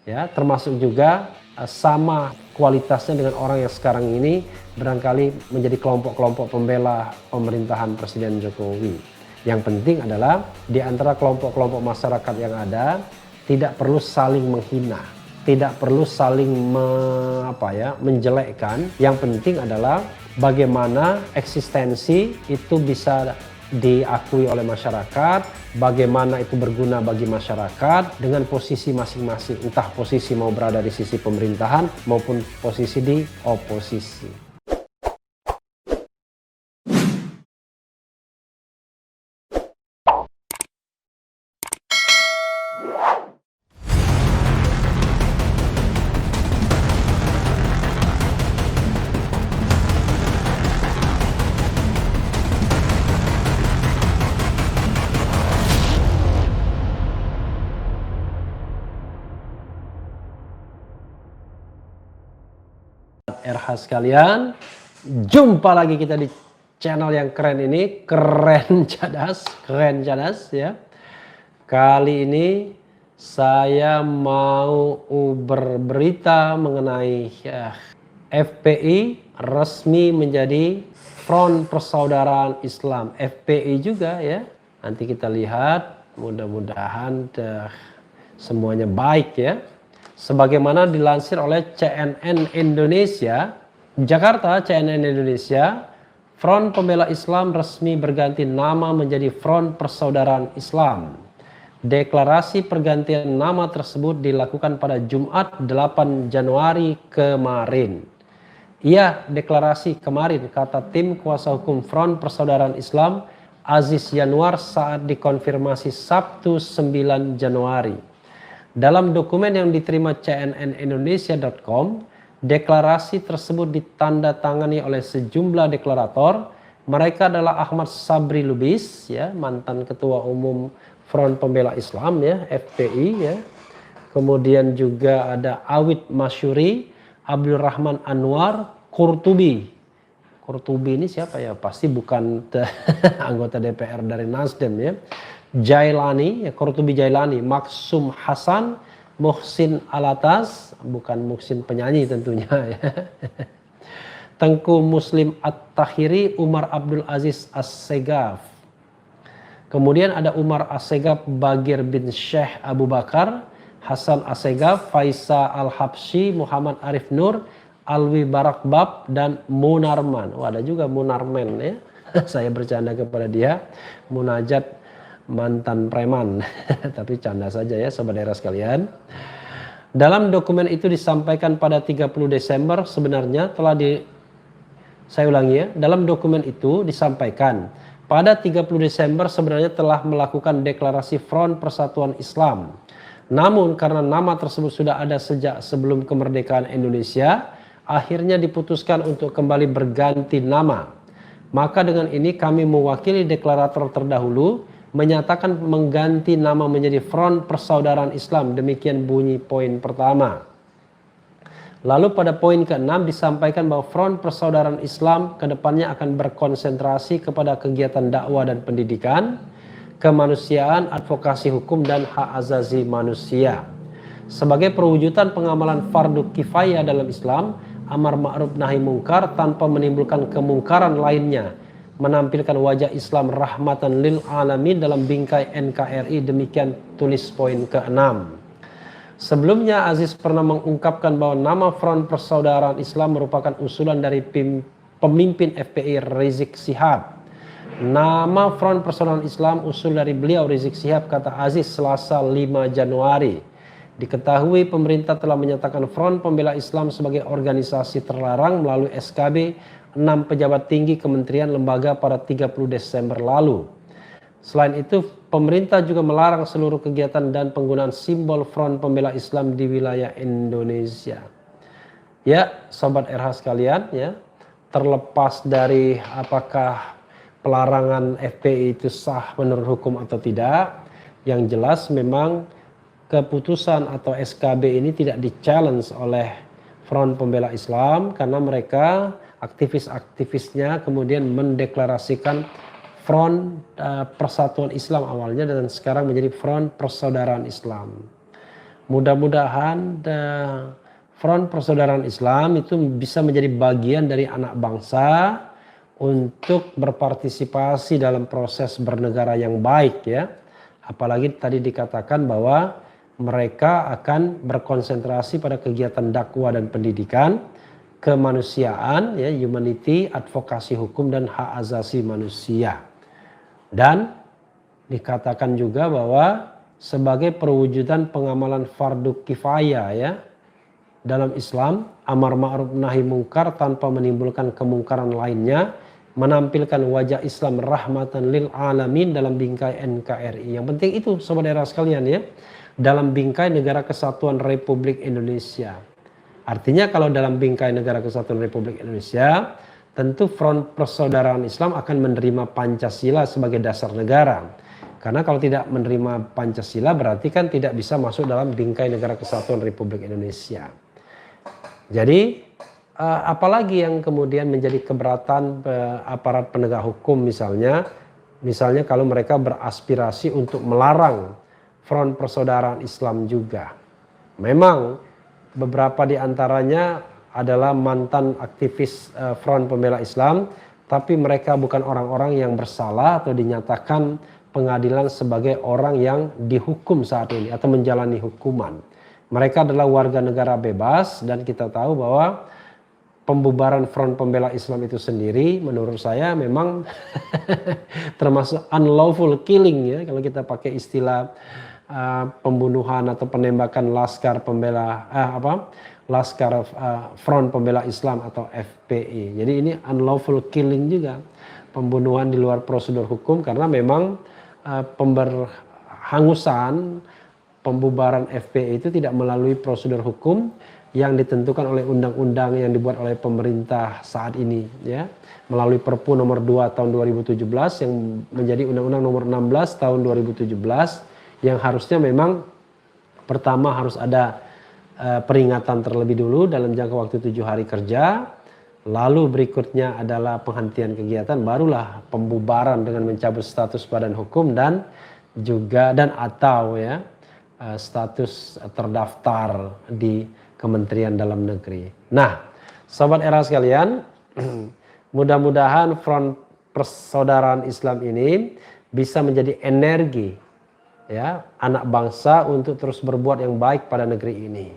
ya, termasuk juga sama kualitasnya dengan orang yang sekarang ini barangkali menjadi kelompok-kelompok pembela pemerintahan Presiden Jokowi. Yang penting adalah di antara kelompok-kelompok masyarakat yang ada tidak perlu saling menghina, tidak perlu saling menjelekkan. Yang penting adalah bagaimana eksistensi itu bisa diakui oleh masyarakat, bagaimana itu berguna bagi masyarakat dengan posisi masing-masing, entah posisi mau berada di sisi pemerintahan maupun posisi di oposisi. RH sekalian, jumpa lagi kita di channel yang keren ini, keren cadas ya. Kali ini saya mau berberita mengenai FPI resmi menjadi Front Persaudaraan Islam. FPI juga ya. Nanti kita lihat, mudah-mudahan semuanya baik ya. Sebagaimana dilansir oleh CNN Indonesia, Jakarta, CNN Indonesia, Front Pembela Islam resmi berganti nama menjadi Front Persaudaraan Islam. Deklarasi pergantian nama tersebut dilakukan pada Jumat 8 Januari kemarin. Iya, deklarasi kemarin, kata tim kuasa hukum Front Persaudaraan Islam Aziz Yanuar saat dikonfirmasi Sabtu 9 Januari. Dalam dokumen yang diterima cnnindonesia.com, deklarasi tersebut ditandatangani oleh sejumlah deklarator. Mereka adalah Ahmad Sabri Lubis, ya, mantan Ketua Umum Front Pembela Islam, ya, FPI, ya. Kemudian juga ada Awid Masyuri, Abdul Rahman Anwar, Qurtubi. Qurtubi ini siapa ya? Pasti bukan anggota DPR dari Nasdem, ya. Jailani, ya, Qurtubi Jailani, Maksum Hasan, Muhsin Alatas, bukan Muhsin penyanyi tentunya ya. Tengku Muslim At-Tahiri, Umar Abdul Aziz As-Segaf. Kemudian ada Umar As-Segaf, Bagir bin Syekh Abu Bakar, Hasan As-Segaf, Faisal Al-Habsyi, Muhammad Arif Nur, Alwi Barakbab, dan Munarman. Ada juga Munarman ya. Saya bercanda kepada dia, munajat mantan preman, tapi canda saja ya sobat daerah sekalian. Dalam dokumen itu disampaikan pada 30 Desember sebenarnya saya ulangi ya, dalam dokumen itu disampaikan pada 30 Desember sebenarnya telah melakukan deklarasi Front Persatuan Islam. Namun karena nama tersebut sudah ada sejak sebelum kemerdekaan Indonesia, akhirnya diputuskan untuk kembali berganti nama. Maka dengan ini kami mewakili deklarator terdahulu menyatakan mengganti nama menjadi Front Persaudaraan Islam. Demikian bunyi poin pertama. Lalu pada poin ke-6 disampaikan bahwa Front Persaudaraan Islam kedepannya akan berkonsentrasi kepada kegiatan dakwah dan pendidikan, kemanusiaan, advokasi hukum, dan hak asasi manusia. Sebagai perwujudan pengamalan fardu kifayah dalam Islam, amar ma'ruf nahi mungkar tanpa menimbulkan kemungkaran lainnya, menampilkan wajah Islam rahmatan lil alamin dalam bingkai NKRI. Demikian tulis poin ke-6. Sebelumnya Aziz pernah mengungkapkan bahwa nama Front Persaudaraan Islam merupakan usulan dari pemimpin FPI Rizik Syihab. Nama Front Persaudaraan Islam usul dari beliau Rizik Syihab, kata Aziz Selasa 5 Januari. Diketahui pemerintah telah menyatakan Front Pembela Islam sebagai organisasi terlarang melalui SKB 6 pejabat tinggi kementerian lembaga pada 30 Desember lalu. Selain itu, pemerintah juga melarang seluruh kegiatan dan penggunaan simbol Front Pembela Islam di wilayah Indonesia. Ya, sobat RH sekalian, ya, terlepas dari apakah pelarangan FPI itu sah menurut hukum atau tidak, yang jelas memang keputusan atau SKB ini tidak di-challenge oleh Front Pembela Islam karena mereka aktivis-aktivisnya kemudian mendeklarasikan Front Persatuan Islam awalnya dan sekarang menjadi Front Persaudaraan Islam. Mudah-mudahan Front Persaudaraan Islam itu bisa menjadi bagian dari anak bangsa untuk berpartisipasi dalam proses bernegara yang baik ya. Apalagi tadi dikatakan bahwa mereka akan berkonsentrasi pada kegiatan dakwah dan pendidikan, kemanusiaan ya, humanity, advokasi hukum dan hak asasi manusia. Dan dikatakan juga bahwa sebagai perwujudan pengamalan fardu kifayah ya dalam Islam, amar ma'ruf nahi mungkar tanpa menimbulkan kemungkaran lainnya, menampilkan wajah Islam rahmatan lil alamin dalam bingkai NKRI. Yang penting itu sobat era sekalian ya, dalam bingkai Negara Kesatuan Republik Indonesia. Artinya kalau dalam bingkai Negara Kesatuan Republik Indonesia, tentu Front Persaudaraan Islam akan menerima Pancasila sebagai dasar negara. Karena kalau tidak menerima Pancasila berarti kan tidak bisa masuk dalam bingkai Negara Kesatuan Republik Indonesia. Jadi apalagi yang kemudian menjadi keberatan aparat penegak hukum misalnya kalau mereka beraspirasi untuk melarang Front Persaudaraan Islam juga. Memang beberapa di antaranya adalah mantan aktivis Front Pembela Islam, tapi mereka bukan orang-orang yang bersalah atau dinyatakan pengadilan sebagai orang yang dihukum saat ini atau menjalani hukuman. Mereka adalah warga negara bebas dan kita tahu bahwa pembubaran Front Pembela Islam itu sendiri menurut saya memang termasuk unlawful killing ya, kalau kita pakai istilah pembunuhan atau penembakan Laskar Pembela Front Pembela Islam atau FPI. Jadi ini unlawful killing juga, pembunuhan di luar prosedur hukum, karena memang pemberhangusan pembubaran FPI itu tidak melalui prosedur hukum yang ditentukan oleh undang-undang yang dibuat oleh pemerintah saat ini ya, melalui Perpu nomor 2 tahun 2017 yang menjadi Undang-Undang nomor 16 tahun 2017 yang harusnya memang pertama harus ada peringatan terlebih dulu dalam jangka waktu 7 hari kerja, lalu berikutnya adalah penghentian kegiatan, barulah pembubaran dengan mencabut status badan hukum dan juga atau ya status terdaftar di Kementerian Dalam Negeri. Nah, sobat era sekalian, mudah-mudahan Front Persaudaraan Islam ini bisa menjadi energi ya anak bangsa untuk terus berbuat yang baik pada negeri ini.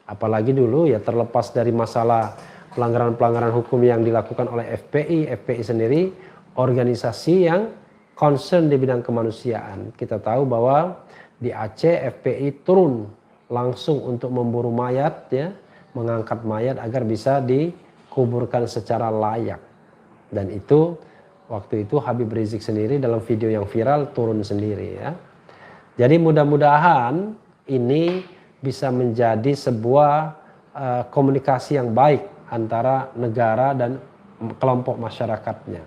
Apalagi dulu ya, terlepas dari masalah pelanggaran-pelanggaran hukum yang dilakukan oleh FPI sendiri organisasi yang concern di bidang kemanusiaan. Kita tahu bahwa di Aceh FPI turun langsung untuk memburu mayat ya, mengangkat mayat agar bisa dikuburkan secara layak. Dan itu waktu itu Habib Rizik sendiri dalam video yang viral turun sendiri ya. Jadi mudah-mudahan ini bisa menjadi sebuah komunikasi yang baik antara negara dan kelompok masyarakatnya.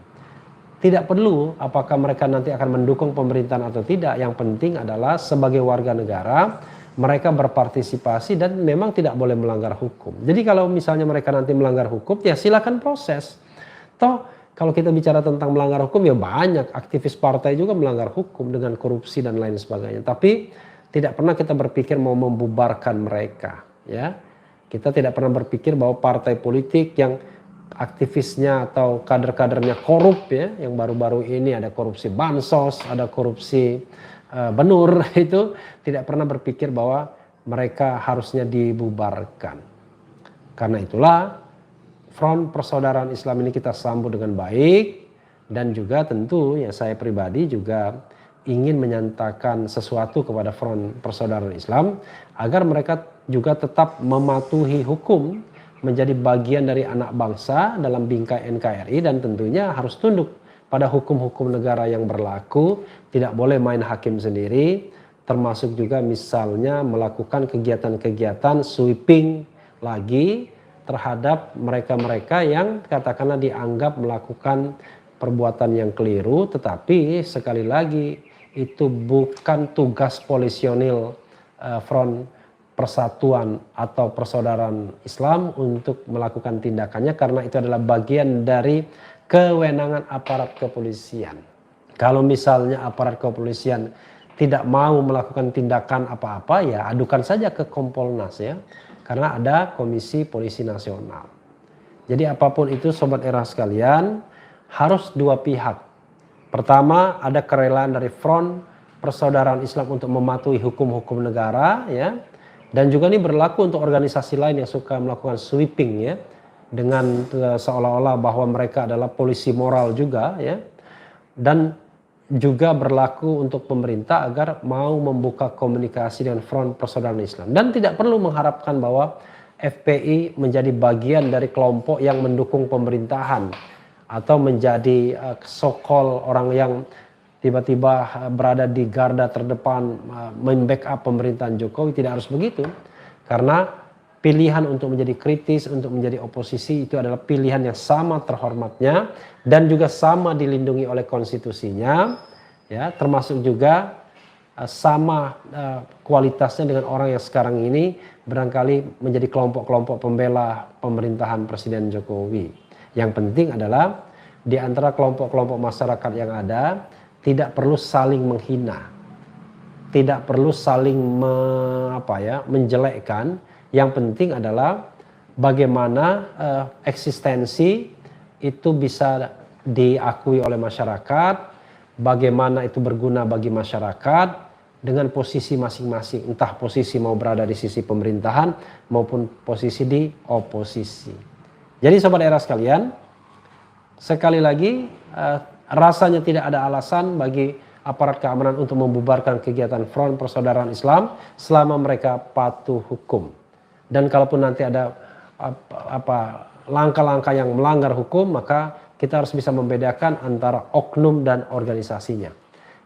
Tidak perlu apakah mereka nanti akan mendukung pemerintahan atau tidak, yang penting adalah sebagai warga negara mereka berpartisipasi dan memang tidak boleh melanggar hukum. Jadi kalau misalnya mereka nanti melanggar hukum ya silakan proses. Toh kalau kita bicara tentang melanggar hukum ya banyak aktivis partai juga melanggar hukum dengan korupsi dan lain sebagainya. Tapi tidak pernah kita berpikir mau membubarkan mereka ya. Kita tidak pernah berpikir bahwa partai politik yang aktivisnya atau kader-kadernya korup ya, yang baru-baru ini ada korupsi bansos, ada korupsi benur, itu tidak pernah berpikir bahwa mereka harusnya dibubarkan. Karena itulah Front Persaudaraan Islam ini kita sambut dengan baik, dan juga tentu ya saya pribadi juga ingin menyatakan sesuatu kepada Front Persaudaraan Islam agar mereka juga tetap mematuhi hukum, menjadi bagian dari anak bangsa dalam bingkai NKRI, dan tentunya harus tunduk pada hukum-hukum negara yang berlaku, tidak boleh main hakim sendiri, termasuk juga misalnya melakukan kegiatan-kegiatan sweeping lagi terhadap mereka-mereka yang katakanlah dianggap melakukan perbuatan yang keliru, tetapi sekali lagi itu bukan tugas polisionil Front Persatuan atau Persaudaraan Islam untuk melakukan tindakannya, karena itu adalah bagian dari kewenangan aparat kepolisian. Kalau misalnya aparat kepolisian tidak mau melakukan tindakan apa-apa, ya adukan saja ke Kompolnas ya. Karena ada Komisi Polisi Nasional. Jadi apapun itu sobat era sekalian, harus dua pihak. Pertama, ada kerelaan dari Front Persaudaraan Islam untuk mematuhi hukum-hukum negara ya. Dan juga ini berlaku untuk organisasi lain yang suka melakukan sweeping ya. Dengan seolah-olah bahwa mereka adalah polisi moral juga ya. Dan juga berlaku untuk pemerintah agar mau membuka komunikasi dengan Front Persaudaraan Islam. Dan tidak perlu mengharapkan bahwa FPI menjadi bagian dari kelompok yang mendukung pemerintahan atau menjadi so-called orang yang tiba-tiba berada di garda terdepan membackup pemerintahan Jokowi. Tidak harus begitu, karena pilihan untuk menjadi kritis, untuk menjadi oposisi itu adalah pilihan yang sama terhormatnya dan juga sama dilindungi oleh konstitusinya, ya, termasuk juga sama kualitasnya dengan orang yang sekarang ini barangkali menjadi kelompok-kelompok pembela pemerintahan Presiden Jokowi. Yang penting adalah di antara kelompok-kelompok masyarakat yang ada tidak perlu saling menghina, tidak perlu saling menjelekkan. Yang penting adalah bagaimana eksistensi itu bisa diakui oleh masyarakat, bagaimana itu berguna bagi masyarakat dengan posisi masing-masing, entah posisi mau berada di sisi pemerintahan maupun posisi di oposisi. Jadi sobat era sekalian, sekali lagi rasanya tidak ada alasan bagi aparat keamanan untuk membubarkan kegiatan Front Persaudaraan Islam selama mereka patuh hukum. Dan kalaupun nanti ada langkah-langkah yang melanggar hukum, maka kita harus bisa membedakan antara oknum dan organisasinya.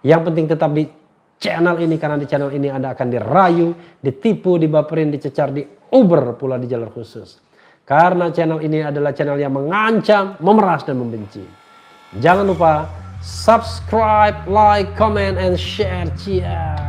Yang penting tetap di channel ini, karena di channel ini Anda akan dirayu, ditipu, dibaperin, dicecar, diuber pula di jalur khusus. Karena channel ini adalah channel yang mengancam, memeras, dan membenci. Jangan lupa subscribe, like, comment, and share. Cheers.